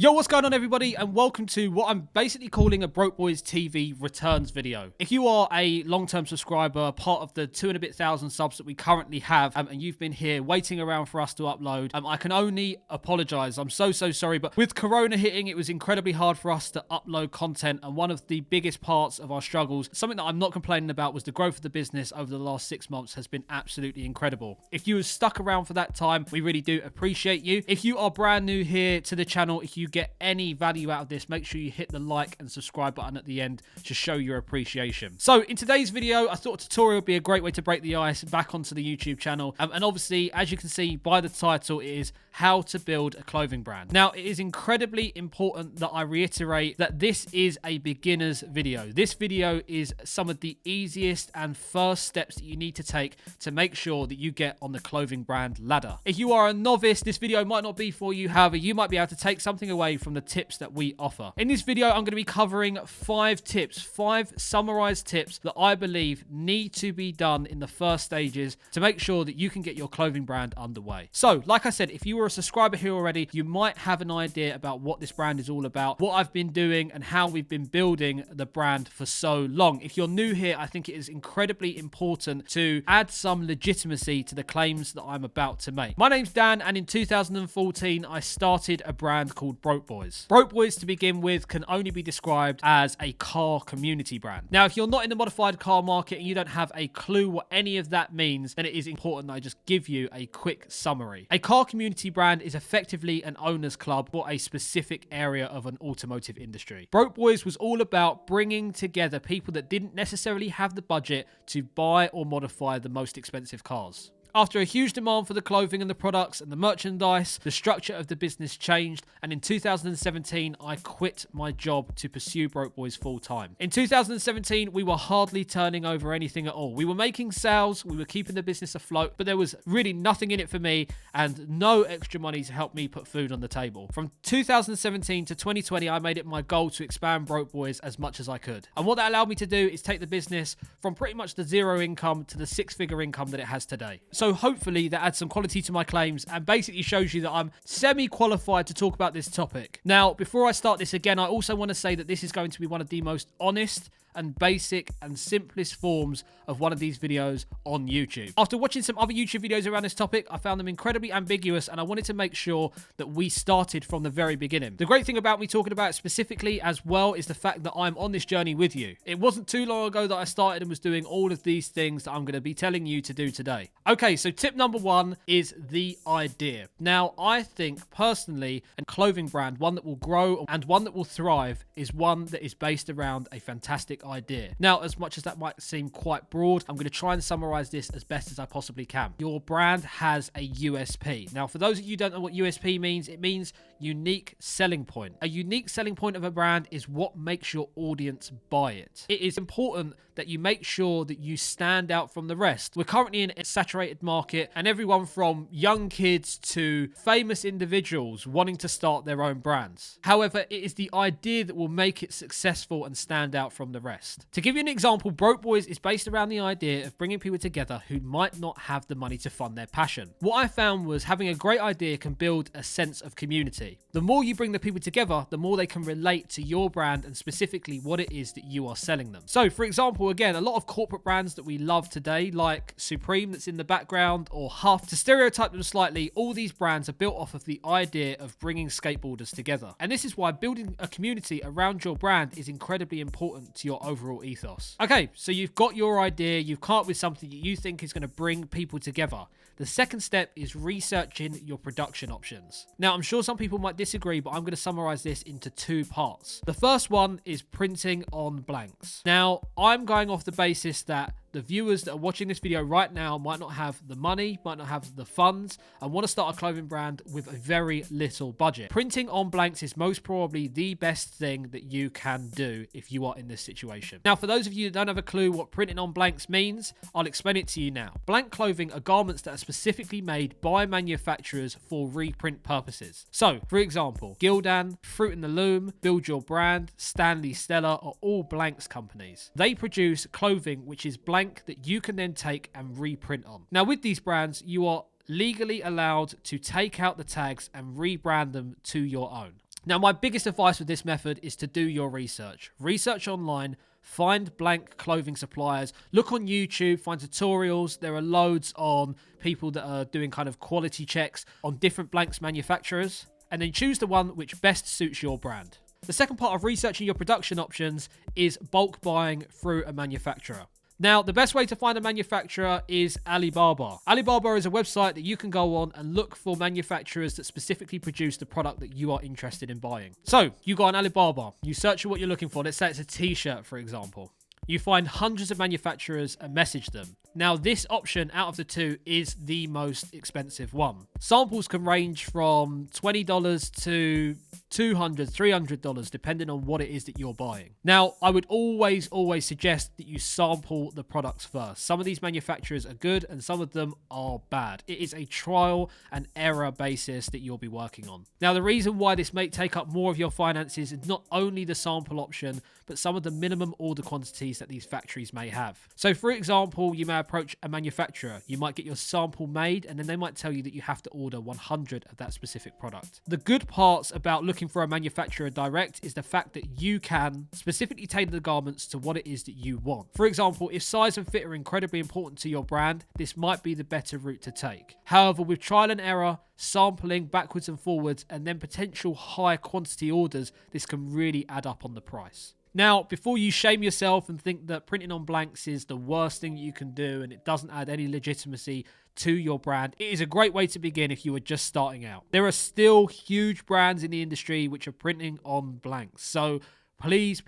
Yo, what's going on everybody, and welcome to what I'm basically calling a Broke Boys TV returns video. If you are a long-term subscriber, part of the 2 and a bit thousand subs that we currently have, and you've been here waiting around for us to upload, I can only apologize. I'm so sorry, but with Corona hitting, it was incredibly hard for us to upload content, and one of the biggest parts of our struggles, something that I'm not complaining about, was the growth of the business over the last 6 months has been absolutely incredible. If you were stuck around for that time, we really do appreciate you. If you are brand new here to the channel, if you get any value out of this, make sure you hit the like and subscribe button at the end to show your appreciation. So in today's video, I thought a tutorial would be a great way to break the ice back onto the YouTube channel. And obviously, as you can see by the title, it is how to build a clothing brand. Now, it is incredibly important that I reiterate that this is a beginner's video. This video is some of the easiest and first steps that you need to take to make sure that you get on the clothing brand ladder. If you are a novice, this video might not be for you. However, you might be able to take something away from the tips that we offer. In this video, I'm going to be covering 5 tips, 5 summarized tips that I believe need to be done in the first stages to make sure that you can get your clothing brand underway. So, like I said, if you were a subscriber here already, you might have an idea about what this brand is all about, what I've been doing, and how we've been building the brand for so long. If you're new here, I think it is incredibly important to add some legitimacy to the claims that I'm about to make. My name's Dan, and in 2014, I started a brand called Broke Boys. Broke Boys, to begin with, can only be described as a car community brand. Now, if you're not in the modified car market and you don't have a clue what any of that means, then it is important that I just give you a quick summary. A car community brand is effectively an owner's club for a specific area of an automotive industry. Broke Boys was all about bringing together people that didn't necessarily have the budget to buy or modify the most expensive cars. After a huge demand for the clothing and the products and the merchandise, the structure of the business changed, and in 2017, I quit my job to pursue Broke Boys full time. In 2017, we were hardly turning over anything at all. We were making sales, we were keeping the business afloat, but there was really nothing in it for me and no extra money to help me put food on the table. From 2017 to 2020, I made it my goal to expand Broke Boys as much as I could. And what that allowed me to do is take the business from pretty much the 0 income to the 6-figure income that it has today. So hopefully that adds some quality to my claims and basically shows you that I'm semi-qualified to talk about this topic. Now, before I start this again, I also want to say that this is going to be one of the most honest and basic and simplest forms of one of these videos on YouTube. After watching some other YouTube videos around this topic, I found them incredibly ambiguous, and I wanted to make sure that we started from the very beginning. The great thing about me talking about it specifically as well is the fact that I'm on this journey with you. It wasn't too long ago that I started and was doing all of these things that I'm going to be telling you to do today. Okay, so tip number 1 is the idea. Now, I think personally, a clothing brand, one that will grow and one that will thrive, is one that is based around a fantastic idea. Now, as much as that might seem quite broad, I'm going to try and summarize this as best as I possibly can. Your brand has a USP. Now, for those of you who don't know what USP means, it means unique selling point. A unique selling point of a brand is what makes your audience buy it. It is important that you make sure that you stand out from the rest. We're currently in a saturated market, and everyone from young kids to famous individuals wanting to start their own brands. However, it is the idea that will make it successful and stand out from the rest. To give you an example, Broke Boys is based around the idea of bringing people together who might not have the money to fund their passion. What I found was having a great idea can build a sense of community. The more you bring the people together, the more they can relate to your brand and specifically what it is that you are selling them. So, for example, again, a lot of corporate brands that we love today, like Supreme that's in the background, or Huff, to stereotype them slightly, all these brands are built off of the idea of bringing skateboarders together. And this is why building a community around your brand is incredibly important to your overall ethos. Okay, so you've got your idea, you've come up with something that you think is going to bring people together. The second step is researching your production options. Now, I'm sure some people might disagree, but I'm going to summarize this into 2 parts. The first one is printing on blanks. Now, I'm going off the basis that the viewers that are watching this video right now might not have the money, might not have the funds, and want to start a clothing brand with a very little budget. Printing on blanks is most probably the best thing that you can do if you are in this situation. Now, for those of you that don't have a clue what printing on blanks means, I'll explain it to you now. Blank clothing are garments that are specifically made by manufacturers for reprint purposes. So, for example, Gildan, Fruit in the Loom, Build Your Brand, Stanley Stella are all blanks companies. They produce clothing which is blank that you can then take and reprint on. Now, with these brands, you are legally allowed to take out the tags and rebrand them to your own. Now, my biggest advice with this method is to do your research. Research online, find blank clothing suppliers, look on YouTube, find tutorials. There are loads on people that are doing kind of quality checks on different blanks manufacturers, and then choose the one which best suits your brand. The second part of researching your production options is bulk buying through a manufacturer. Now, the best way to find a manufacturer is Alibaba. Alibaba is a website that you can go on and look for manufacturers that specifically produce the product that you are interested in buying. So, you go on Alibaba, you search for what you're looking for. Let's say it's a t-shirt, for example. You find hundreds of manufacturers and message them. Now, this option out of the two is the most expensive one. Samples can range from $20 to $200, $300, depending on what it is that you're buying. Now, I would always suggest that you sample the products first. Some of these manufacturers are good and some of them are bad. It is a trial and error basis that you'll be working on. Now, the reason why this may take up more of your finances is not only the sample option, but some of the minimum order quantities that these factories may have. So, for example, you may approach a manufacturer. You might get your sample made and then they might tell you that you have to order 100 of that specific product. The good parts about looking for a manufacturer direct is the fact that you can specifically tailor the garments to what it is that you want. For example, if size and fit are incredibly important to your brand, this might be the better route to take. However, with trial and error, sampling backwards and forwards, and then potential high quantity orders, this can really add up on the price. Now, before you shame yourself and think that printing on blanks is the worst thing you can do and it doesn't add any legitimacy to your brand, it is a great way to begin if you are just starting out. There are still huge brands in the industry which are printing on blanks. So please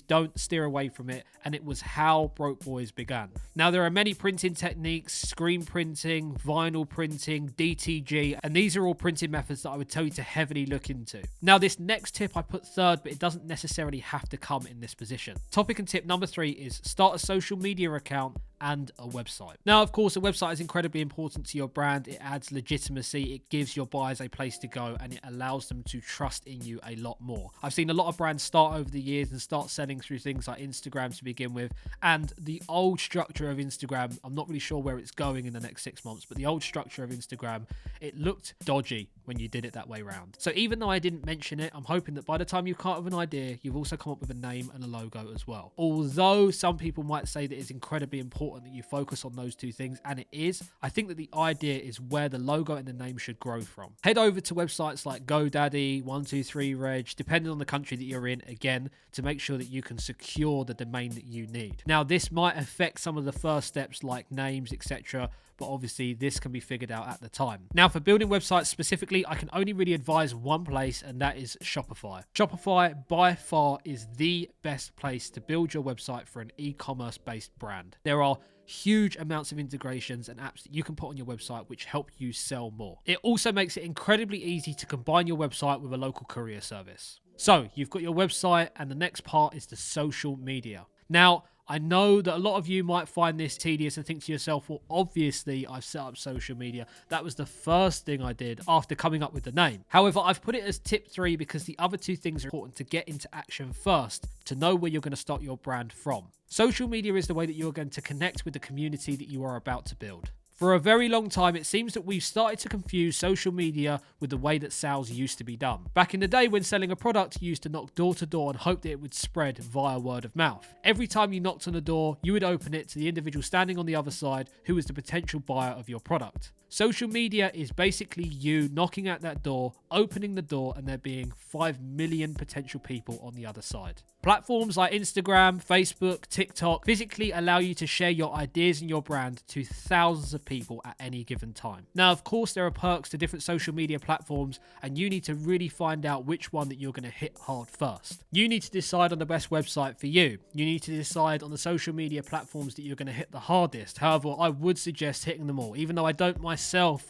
don't steer away from it. And it was how Broke Boys began. Now, there are many printing techniques: screen printing, vinyl printing, DTG, and these are all printing methods that I would tell you to heavily look into. Now, this next tip I put third, but it doesn't necessarily have to come in this position. Topic and tip number 3 is start a social media account and a website. Now, of course, a website is incredibly important to your brand. It adds legitimacy, it gives your buyers a place to go, and it allows them to trust in you a lot more. I've seen a lot of brands start over the years and start selling through things like Instagram to begin with, and the old structure of Instagram, I'm not really sure where it's going in the next 6 months, but the old structure of Instagram, it looked dodgy when you did it that way around. So even though I didn't mention it, I'm hoping that by the time you come up with an idea, you've also come up with a name and a logo as well. Although some people might say that it's incredibly important that you focus on those two things, and it is, I think that the idea is where the logo and the name should grow from. Head over to websites like GoDaddy, 123Reg, depending on the country that you're in, again, to make sure that you can secure the domain that you need. Now, this might affect some of the first steps like names, etc., but obviously this can be figured out at the time. Now, for building websites specifically, I can only really advise one place, and that is Shopify. Shopify by far is the best place to build your website for an e-commerce based brand. There are huge amounts of integrations and apps that you can put on your website which help you sell more. It also makes it incredibly easy to combine your website with a local courier service. So you've got your website, and the next part is the social media. Now, I know that a lot of you might find this tedious and think to yourself, well, obviously I've set up social media. That was the first thing I did after coming up with the name. However, I've put it as tip 3 because the other two things are important to get into action first, to know where you're going to start your brand from. Social media is the way that you're going to connect with the community that you are about to build. For a very long time, it seems that we've started to confuse social media with the way that sales used to be done. Back in the day when selling a product, you used to knock door to door and hope that it would spread via word of mouth. Every time you knocked on a door, you would open it to the individual standing on the other side who was the potential buyer of your product. Social media is basically you knocking at that door, opening the door, and there being 5 million potential people on the other side. Platforms like Instagram, Facebook, TikTok physically allow you to share your ideas and your brand to thousands of people at any given time. Now, of course, there are perks to different social media platforms, and you need to really find out which one that you're going to hit hard first. You need to decide on the best website for you. You need to decide on the social media platforms that you're going to hit the hardest. However, I would suggest hitting them all. Even though I don't myself,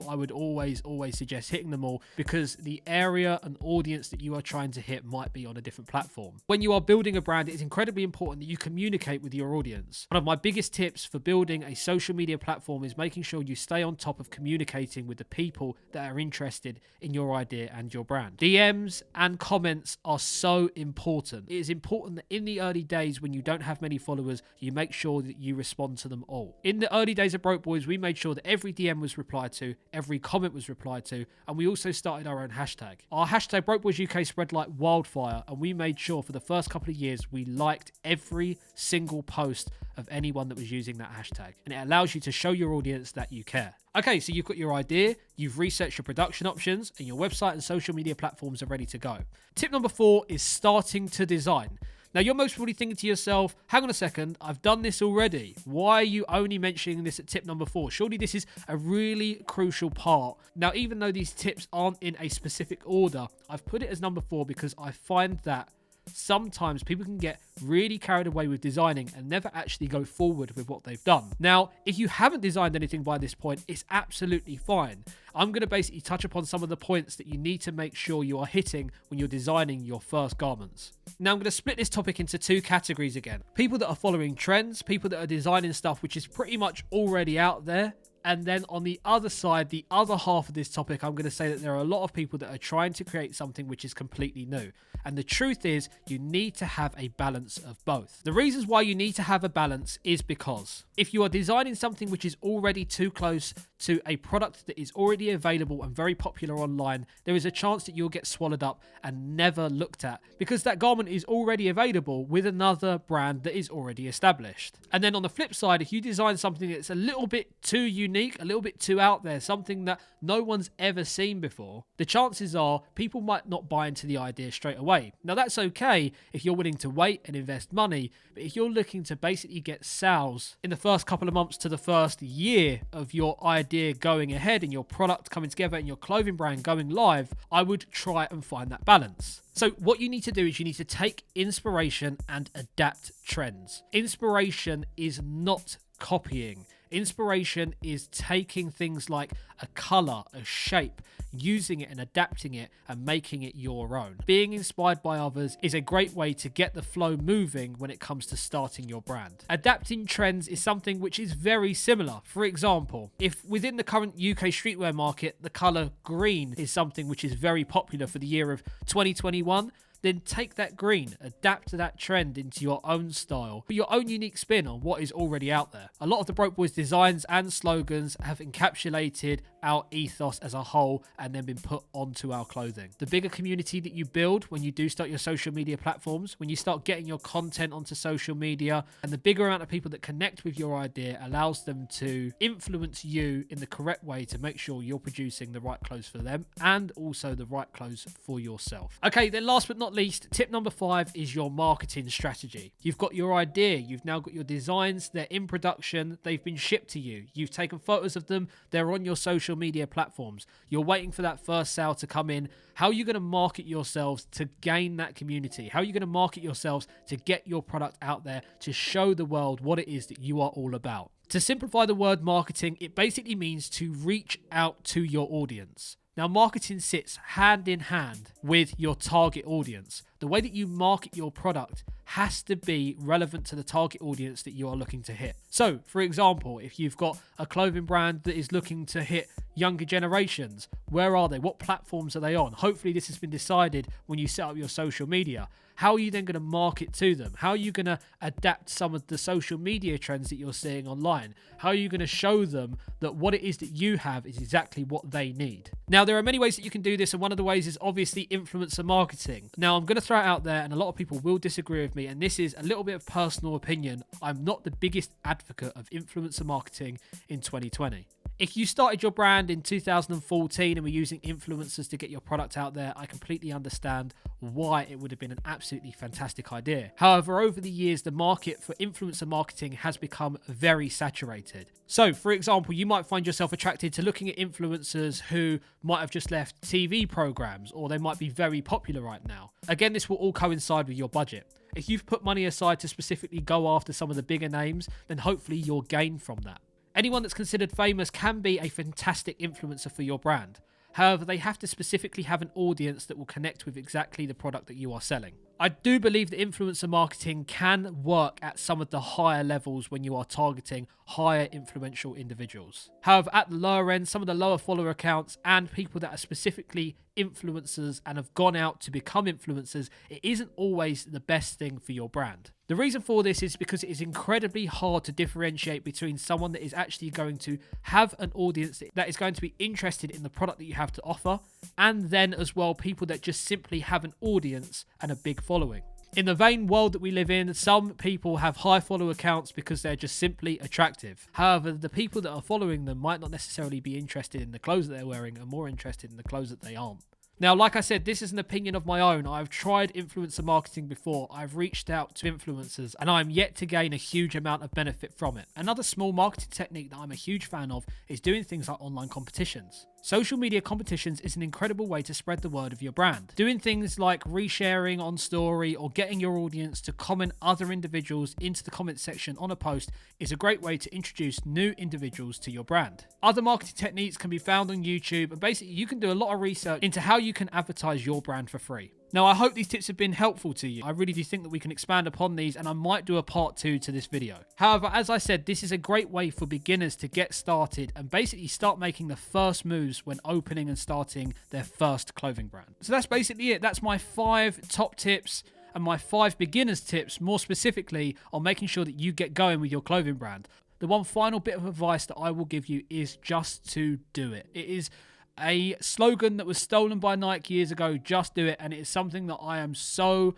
I would always suggest hitting them all, because the area and audience that you are trying to hit might be on a different platform. When you are building building a brand, it is incredibly important that you communicate with your audience. One of my biggest tips for building a social media platform is making sure you stay on top of communicating with the people that are interested in your idea and your brand. DMs and comments are so important. It is important that in the early days when you don't have many followers, you make sure that you respond to them all. In the early days of Broke Boys, we made sure that every DM was replied to, every comment was replied to, and we also started our own hashtag. Our hashtag Broke Boys UK spread like wildfire, and we made sure for the first couple of years we liked every single post of anyone that was using that hashtag, and it allows you to show your audience that you care. Okay, so you've got your idea, you've researched your production options, and your website and social media platforms are ready to go. Tip number 4 is starting to design. Now, you're most probably thinking to yourself, hang on a second, I've done this already. Why are you only mentioning this at tip number 4? Surely this is a really crucial part. Now, even though these tips aren't in a specific order, I've put it as number 4 because I find that sometimes people can get really carried away with designing and never actually go forward with what they've done. Now, if you haven't designed anything by this point, it's absolutely fine. I'm going to basically touch upon some of the points that you need to make sure you are hitting when you're designing your first garments. Now, I'm going to split this topic into 2 categories again. People that are following trends, people that are designing stuff which is pretty much already out there. And then on the other side, the other half of this topic, I'm going to say that there are a lot of people that are trying to create something which is completely new. And the truth is, you need to have a balance of both. The reasons why you need to have a balance is because if you are designing something which is already too close to a product that is already available and very popular online, there is a chance that you'll get swallowed up and never looked at because that garment is already available with another brand that is already established. And then on the flip side, if you design something that's a little bit too unique, a little bit too out there, something that no one's ever seen before, the chances are people might not buy into the idea straight away. Now, that's okay if you're willing to wait and invest money, but if you're looking to basically get sales in the first couple of months to the first year of your idea going ahead and your product coming together and your clothing brand going live, I would try and find that balance. So what you need to do is you need to take inspiration and adapt trends. Inspiration is not copying. Inspiration is taking things like a color, a shape, using it and adapting it and making it your own. Being inspired by others is a great way to get the flow moving when it comes to starting your brand. Adapting trends is something which is very similar. For example, if within the current UK streetwear market, the color green is something which is very popular for the year of 2021, then take that green, adapt to that trend into your own style, put your own unique spin on what is already out there. A lot of the Broke Boys designs and slogans have encapsulated our ethos as a whole and then been put onto our clothing. The bigger community that you build when you do start your social media platforms, when you start getting your content onto social media, and the bigger amount of people that connect with your idea allows them to influence you in the correct way to make sure you're producing the right clothes for them and also the right clothes for yourself. Okay, then last but not least, tip number 5 is your marketing strategy. You've got your idea, you've now got your designs, they're in production, they've been shipped to you, you've taken photos of them, they're on your social media platforms, you're waiting for that first sale to come in. How are you going to market yourselves to gain that community? How are you going to market yourselves to get your product out there, to show the world what it is that you are all about? To simplify the word marketing, it basically means to reach out to your audience. Now, marketing sits hand in hand with your target audience. The way that you market your product has to be relevant to the target audience that you are looking to hit. So, for example, if you've got a clothing brand that is looking to hit younger generations, where are they? What platforms are they on? Hopefully this has been decided when you set up your social media. How are you then going to market to them? How are you going to adapt some of the social media trends that you're seeing online? How are you going to show them that what it is that you have is exactly what they need? Now, there are many ways that you can do this, and one of the ways is obviously influencer marketing. Now, I'm going to throw it out there, and a lot of people will disagree with me, and this is a little bit of personal opinion. I'm not the biggest advocate of influencer marketing in 2020. If you started your brand in 2014 and were using influencers to get your product out there, I completely understand why it would have been an absolutely fantastic idea. However, over the years, the market for influencer marketing has become very saturated. So, for example, you might find yourself attracted to looking at influencers who might have just left TV programs, or they might be very popular right now. Again, this will all coincide with your budget. If you've put money aside to specifically go after some of the bigger names, then hopefully you'll gain from that. Anyone that's considered famous can be a fantastic influencer for your brand. However, they have to specifically have an audience that will connect with exactly the product that you are selling. I do believe that influencer marketing can work at some of the higher levels when you are targeting higher influential individuals. However, at the lower end, some of the lower follower accounts and people that are specifically influencers and have gone out to become influencers, it isn't always the best thing for your brand. The reason for this is because it is incredibly hard to differentiate between someone that is actually going to have an audience that is going to be interested in the product that you have to offer, and then as well people that just simply have an audience and a big following. In the vain world that we live in, some people have high follower accounts because they're just simply attractive. However, the people that are following them might not necessarily be interested in the clothes that they're wearing and more interested in the clothes that they aren't. Now, like I said, this is an opinion of my own. I've tried influencer marketing before. I've reached out to influencers and I'm yet to gain a huge amount of benefit from it. Another small marketing technique that I'm a huge fan of is doing things like online competitions. Social media competitions is an incredible way to spread the word of your brand. Doing things like resharing on story or getting your audience to comment other individuals into the comment section on a post is a great way to introduce new individuals to your brand. Other marketing techniques can be found on YouTube, and basically you can do a lot of research into how you can advertise your brand for free. Now, I hope these tips have been helpful to you. I really do think that we can expand upon these, and I might do a part 2 to this video. However, as I said, this is a great way for beginners to get started and basically start making the first moves when opening and starting their first clothing brand. So that's basically it. That's my 5 top tips and my 5 beginners tips, more specifically on making sure that you get going with your clothing brand. The one final bit of advice that I will give you is just to do it. It is a slogan that was stolen by Nike years ago, just do it, and it is something that I am so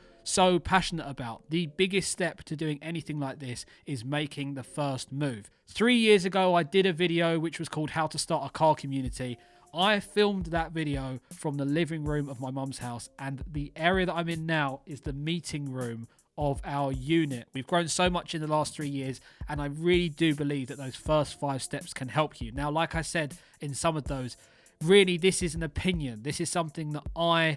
passionate about. The biggest step to doing anything like this is making the first move. 3 years ago, I did a video which was called How to Start a Car Community. I filmed that video from the living room of my mum's house, and the area that I'm in now is the meeting room of our unit. We've grown so much in the last 3 years, and I really do believe that those first 5 steps can help you. Now, like I said in some of those, really, this is an opinion. This is something that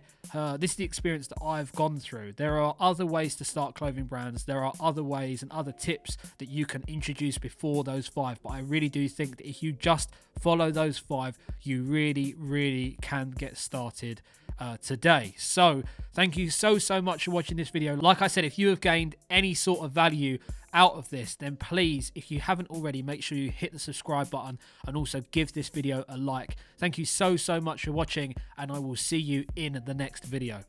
this is the experience that I've gone through. There are other ways to start clothing brands. There are other ways and other tips that you can introduce before those 5. But I really do think that if you just follow those 5, you really can get started today. So thank you so much for watching this video. Like I said, if you have gained any sort of value out of this, then please, if you haven't already, make sure you hit the subscribe button and also give this video a like. Thank you so much for watching, and I will see you in the next video.